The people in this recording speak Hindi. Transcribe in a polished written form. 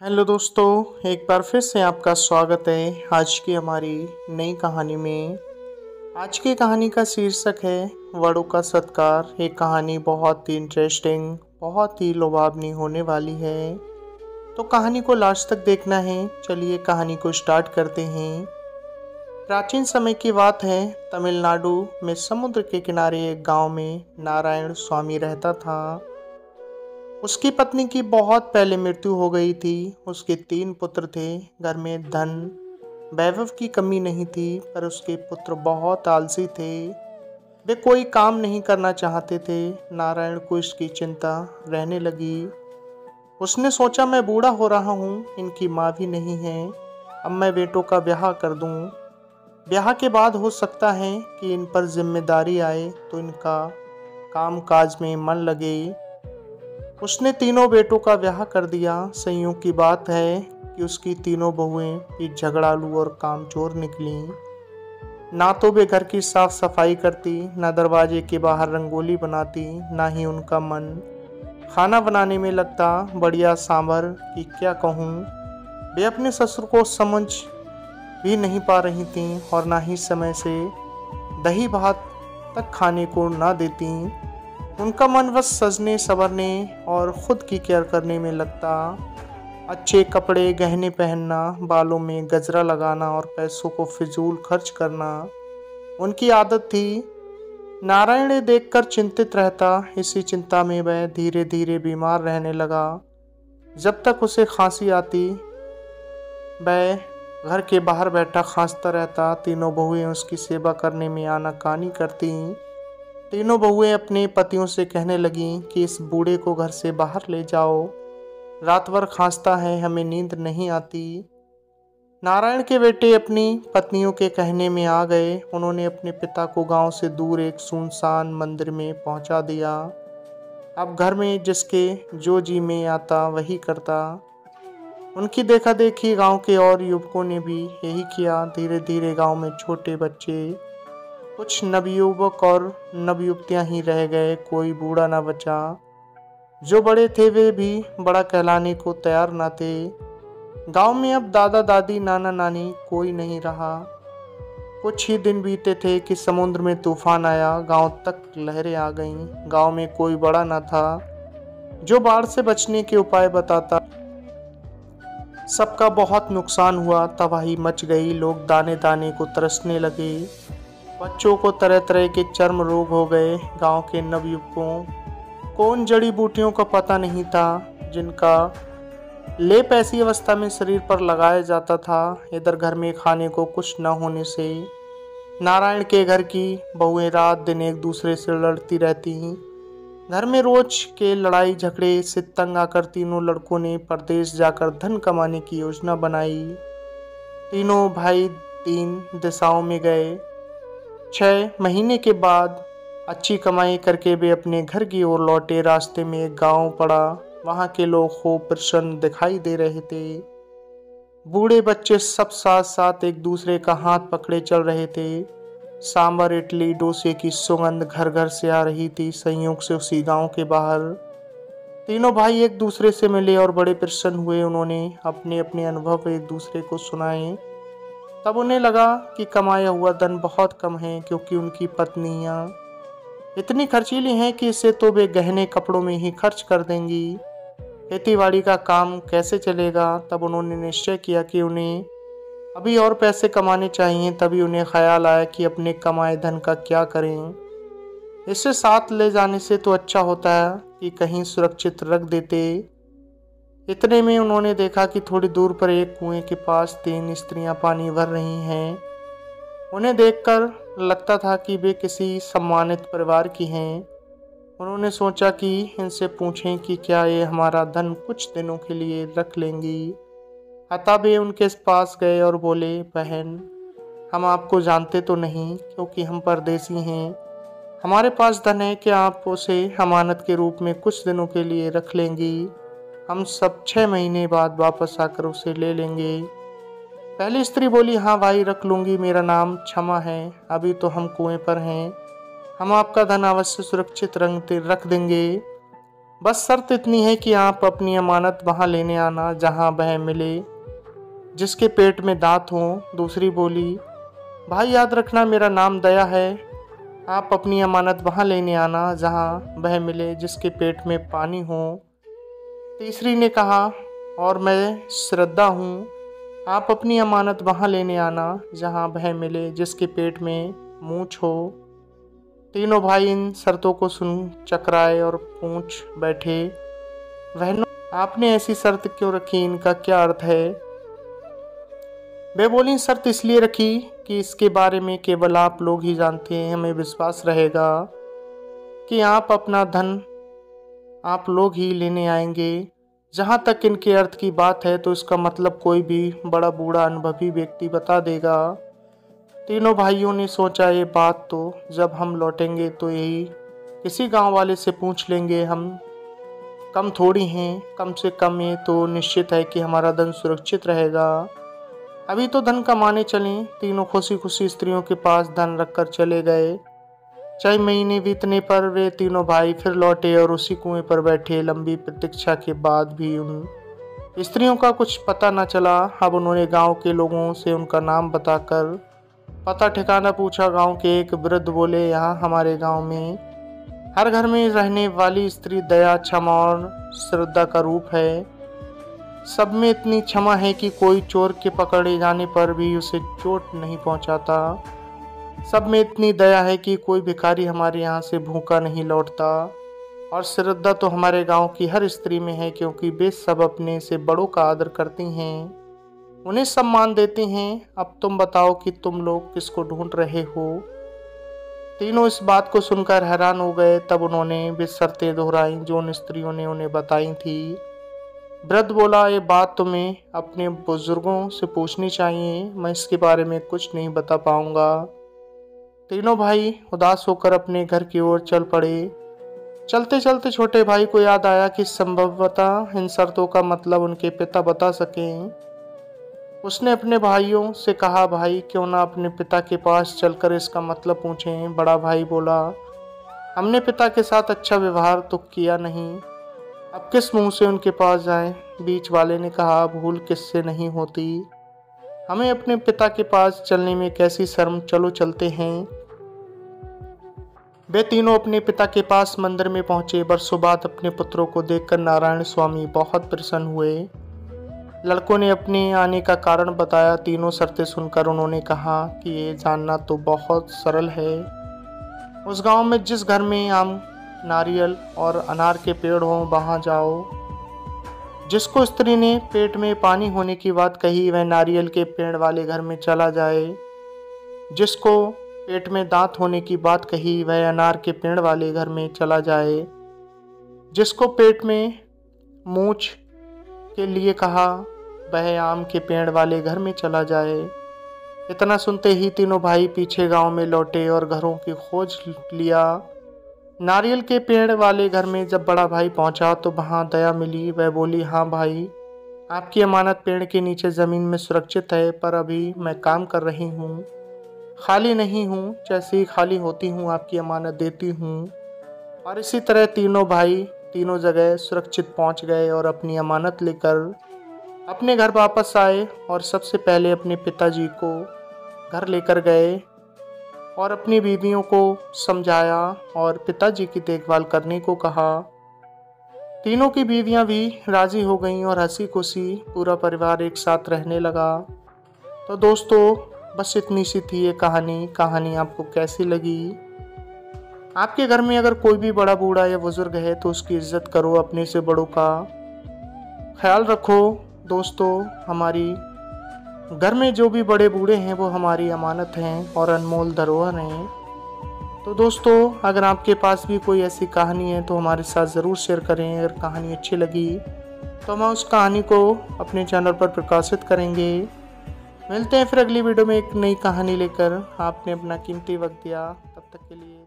हेलो दोस्तों, एक बार फिर से आपका स्वागत है आज की हमारी नई कहानी में। आज की कहानी का शीर्षक है बड़ों का सत्कार। ये कहानी बहुत ही इंटरेस्टिंग, बहुत ही लुभावनी होने वाली है, तो कहानी को लास्ट तक देखना है। चलिए कहानी को स्टार्ट करते हैं। प्राचीन समय की बात है, तमिलनाडु में समुद्र के किनारे एक गांव में नारायण स्वामी रहता था। उसकी पत्नी की बहुत पहले मृत्यु हो गई थी। उसके 3 पुत्र थे। घर में धन वैभव की कमी नहीं थी, पर उसके पुत्र बहुत आलसी थे। वे कोई काम नहीं करना चाहते थे। नारायण को इसकी चिंता रहने लगी। उसने सोचा, मैं बूढ़ा हो रहा हूँ, इनकी माँ भी नहीं है। अब मैं बेटों का ब्याह कर दूँ। ब्याह के बाद हो सकता है कि इन पर जिम्मेदारी आए तो इनका काम काज में मन लगे। उसने तीनों बेटों का ब्याह कर दिया। संयोग की बात है कि उसकी तीनों बहुएं भी झगड़ालू और कामचोर निकली। ना तो वे घर की साफ सफाई करती, ना दरवाजे के बाहर रंगोली बनाती, ना ही उनका मन खाना बनाने में लगता। बढ़िया सांभर की क्या कहूँ। वे अपने ससुर को समझ भी नहीं पा रही थीं और ना ही समय से दही भात तक खाने को ना देती। उनका मन बस सजने संवरने और खुद की केयर करने में लगता। अच्छे कपड़े गहने पहनना, बालों में गजरा लगाना और पैसों को फिजूल खर्च करना उनकी आदत थी। नारायण ये देखकर चिंतित रहता। इसी चिंता में वह धीरे धीरे बीमार रहने लगा। जब तक उसे खांसी आती, वह घर के बाहर बैठा खांसता रहता। तीनों बहुएं उसकी सेवा करने में आनाकानी करती। तीनों बहुएं अपने पतियों से कहने लगीं कि इस बूढ़े को घर से बाहर ले जाओ, रात भर खांसता है, हमें नींद नहीं आती। नारायण के बेटे अपनी पत्नियों के कहने में आ गए। उन्होंने अपने पिता को गांव से दूर एक सुनसान मंदिर में पहुंचा दिया। अब घर में जिसके जो जी में आता वही करता। उनकी देखा देखी गांव के और युवकों ने भी यही किया। धीरे धीरे गांव में छोटे बच्चे, कुछ नवयुवक और नवयुवतियां ही रह गए। कोई बूढ़ा ना बचा। जो बड़े थे वे भी बड़ा कहलाने को तैयार ना थे। गांव में अब दादा दादी नाना नानी कोई नहीं रहा। कुछ ही दिन बीते थे कि समुद्र में तूफान आया। गांव तक लहरें आ गईं। गांव में कोई बड़ा ना था जो बाढ़ से बचने के उपाय बताता। सबका बहुत नुकसान हुआ, तबाही मच गई। लोग दाने दाने को तरसने लगे। बच्चों को तरह तरह के चर्म रोग हो गए। गांव के नवयुवकों को उन जड़ी बूटियों का पता नहीं था जिनका लेप ऐसी अवस्था में शरीर पर लगाया जाता था। इधर घर में खाने को कुछ न होने से नारायण के घर की बहुएं रात दिन एक दूसरे से लड़ती रहती। घर में रोज के लड़ाई झगड़े से तंग आकर तीनों लड़कों ने परदेश जाकर धन कमाने की योजना बनाई। तीनों भाई 3 दिशाओं में गए। 6 महीने के बाद अच्छी कमाई करके वे अपने घर की ओर लौटे। रास्ते में एक गांव पड़ा। वहां के लोग खूब प्रसन्न दिखाई दे रहे थे। बूढ़े बच्चे सब साथ साथ एक दूसरे का हाथ पकड़े चल रहे थे। सांभर इडली डोसे की सुगंध घर घर से आ रही थी। संयोग से उसी गांव के बाहर तीनों भाई एक दूसरे से मिले और बड़े प्रसन्न हुए। उन्होंने अपने अपने अनुभव एक दूसरे को सुनाए। तब उन्हें लगा कि कमाया हुआ धन बहुत कम है, क्योंकि उनकी पत्नियां इतनी खर्चीली हैं कि इसे तो वे गहने कपड़ों में ही खर्च कर देंगी। खेतीबाड़ी का काम कैसे चलेगा। तब उन्होंने निश्चय किया कि उन्हें अभी और पैसे कमाने चाहिए। तभी उन्हें ख्याल आया कि अपने कमाए धन का क्या करें। इसे साथ ले जाने से तो अच्छा होता है कि कहीं सुरक्षित रख देते। इतने में उन्होंने देखा कि थोड़ी दूर पर एक कुएं के पास 3 स्त्रियां पानी भर रही हैं। उन्हें देखकर लगता था कि वे किसी सम्मानित परिवार की हैं। उन्होंने सोचा कि इनसे पूछें कि क्या ये हमारा धन कुछ दिनों के लिए रख लेंगी। अतः वे उनके पास गए और बोले, बहन, हम आपको जानते तो नहीं, क्योंकि हम परदेसी हैं। हमारे पास धन है, क्या आप उसे अमानत के रूप में कुछ दिनों के लिए रख लेंगी? हम सब 6 महीने बाद वापस आकर उसे ले लेंगे। पहली स्त्री बोली, हाँ भाई, रख लूंगी। मेरा नाम क्षमा है। अभी तो हम कुएं पर हैं। हम आपका धन अवश्य सुरक्षित रख देंगे। बस शर्त इतनी है कि आप अपनी अमानत वहाँ लेने आना जहाँ वह मिले जिसके पेट में दांत हों। दूसरी बोली, भाई याद रखना मेरा नाम दया है, आप अपनी अमानत वहाँ लेने आना जहाँ वह मिले जिसके पेट में पानी हो। तीसरी ने कहा, और मैं श्रद्धा हूँ, आप अपनी अमानत वहाँ लेने आना जहाँ वह मिले जिसके पेट में मूंछ हो। तीनों भाई इन शर्तों को सुन चकराए और पूछ बैठे, बहनों आपने ऐसी शर्त क्यों रखी, इनका क्या अर्थ है? वे बोली, शर्त इसलिए रखी कि इसके बारे में केवल आप लोग ही जानते हैं, हमें विश्वास रहेगा कि आप अपना धन आप लोग ही लेने आएंगे। जहाँ तक इनके अर्थ की बात है तो इसका मतलब कोई भी बड़ा बूढ़ा अनुभवी व्यक्ति बता देगा। तीनों भाइयों ने सोचा, ये बात तो जब हम लौटेंगे तो यही किसी गांव वाले से पूछ लेंगे, हम कम थोड़ी हैं, कम से कम ये तो निश्चित है कि हमारा धन सुरक्षित रहेगा। अभी तो धन कमाने चलें। तीनों खुशी खुशी स्त्रियों के पास धन रखकर चले गए। 6 महीने बीतने पर वे तीनों भाई फिर लौटे और उसी कुएं पर बैठे। लंबी प्रतीक्षा के बाद भी उन स्त्रियों का कुछ पता न चला। अब उन्होंने गांव के लोगों से उनका नाम बताकर पता ठिकाना पूछा। गांव के एक वृद्ध बोले, यहाँ हमारे गांव में हर घर में रहने वाली स्त्री दया, क्षमा और श्रद्धा का रूप है। सब में इतनी क्षमा है कि कोई चोर के पकड़े जाने पर भी उसे चोट नहीं पहुंचाता। सब में इतनी दया है कि कोई भिखारी हमारे यहाँ से भूखा नहीं लौटता। और श्रद्धा तो हमारे गांव की हर स्त्री में है, क्योंकि वे सब अपने से बड़ों का आदर करती हैं, उन्हें सम्मान देती हैं। अब तुम बताओ कि तुम लोग किसको ढूंढ रहे हो? तीनों इस बात को सुनकर हैरान हो गए। तब उन्होंने वे शर्तें दोहराई जो उन स्त्रियों ने उन्हें बताई थी। वृद्ध बोला, ये बात तुम्हें अपने बुजुर्गों से पूछनी चाहिए, मैं इसके बारे में कुछ नहीं बता पाऊंगा। तीनों भाई उदास होकर अपने घर की ओर चल पड़े। चलते चलते छोटे भाई को याद आया कि संभवतः इन शर्तों का मतलब उनके पिता बता सकें। उसने अपने भाइयों से कहा, भाई क्यों ना अपने पिता के पास चलकर इसका मतलब पूछें। बड़ा भाई बोला, हमने पिता के साथ अच्छा व्यवहार तो किया नहीं, अब किस मुंह से उनके पास जाएं? बीच वाले ने कहा, भूल किससे नहीं होती, हमें अपने पिता के पास चलने में कैसी शर्म, चलो चलते हैं। वे तीनों अपने पिता के पास मंदिर में पहुंचे। बरसों बाद अपने पुत्रों को देखकर नारायण स्वामी बहुत प्रसन्न हुए। लड़कों ने अपने आने का कारण बताया। तीनों शर्तें सुनकर उन्होंने कहा कि ये जानना तो बहुत सरल है। उस गांव में जिस घर में आम, नारियल और अनार के पेड़ हों वहां जाओ। जिसको स्त्री ने पेट में पानी होने की बात कही वह नारियल के पेड़ वाले घर में चला जाए। जिसको पेट में दांत होने की बात कही वह अनार के पेड़ वाले घर में चला जाए। जिसको पेट में मूंछ के लिए कहा वह आम के पेड़ वाले घर में चला जाए। इतना सुनते ही तीनों भाई पीछे गांव में लौटे और घरों की खोज लिया। नारियल के पेड़ वाले घर में जब बड़ा भाई पहुंचा तो वहां दया मिली। वह बोली, हाँ भाई, आपकी अमानत पेड़ के नीचे ज़मीन में सुरक्षित है, पर अभी मैं काम कर रही हूँ, खाली नहीं हूँ। जैसे ही खाली होती हूँ आपकी अमानत देती हूँ। और इसी तरह तीनों भाई तीनों जगह सुरक्षित पहुँच गए और अपनी अमानत लेकर अपने घर वापस आए। और सबसे पहले अपने पिताजी को घर लेकर गए और अपनी बीवियों को समझाया और पिताजी की देखभाल करने को कहा। तीनों की बीवियां भी राजी हो गईं और हंसी खुशी पूरा परिवार एक साथ रहने लगा। तो दोस्तों, बस इतनी सी थी ये कहानी आपको कैसी लगी? आपके घर में अगर कोई भी बड़ा बूढ़ा या बुजुर्ग है तो उसकी इज्जत करो, अपने से बड़ों का ख्याल रखो। दोस्तों, हमारी घर में जो भी बड़े बूढ़े हैं वो हमारी अमानत हैं और अनमोल धरोहर हैं। तो दोस्तों, अगर आपके पास भी कोई ऐसी कहानी है तो हमारे साथ ज़रूर शेयर करें। अगर कहानी अच्छी लगी तो हम उस कहानी को अपने चैनल पर प्रकाशित करेंगे। मिलते हैं फिर अगली वीडियो में एक नई कहानी लेकर। आपने अपना कीमती वक्त दिया, तब तक के लिए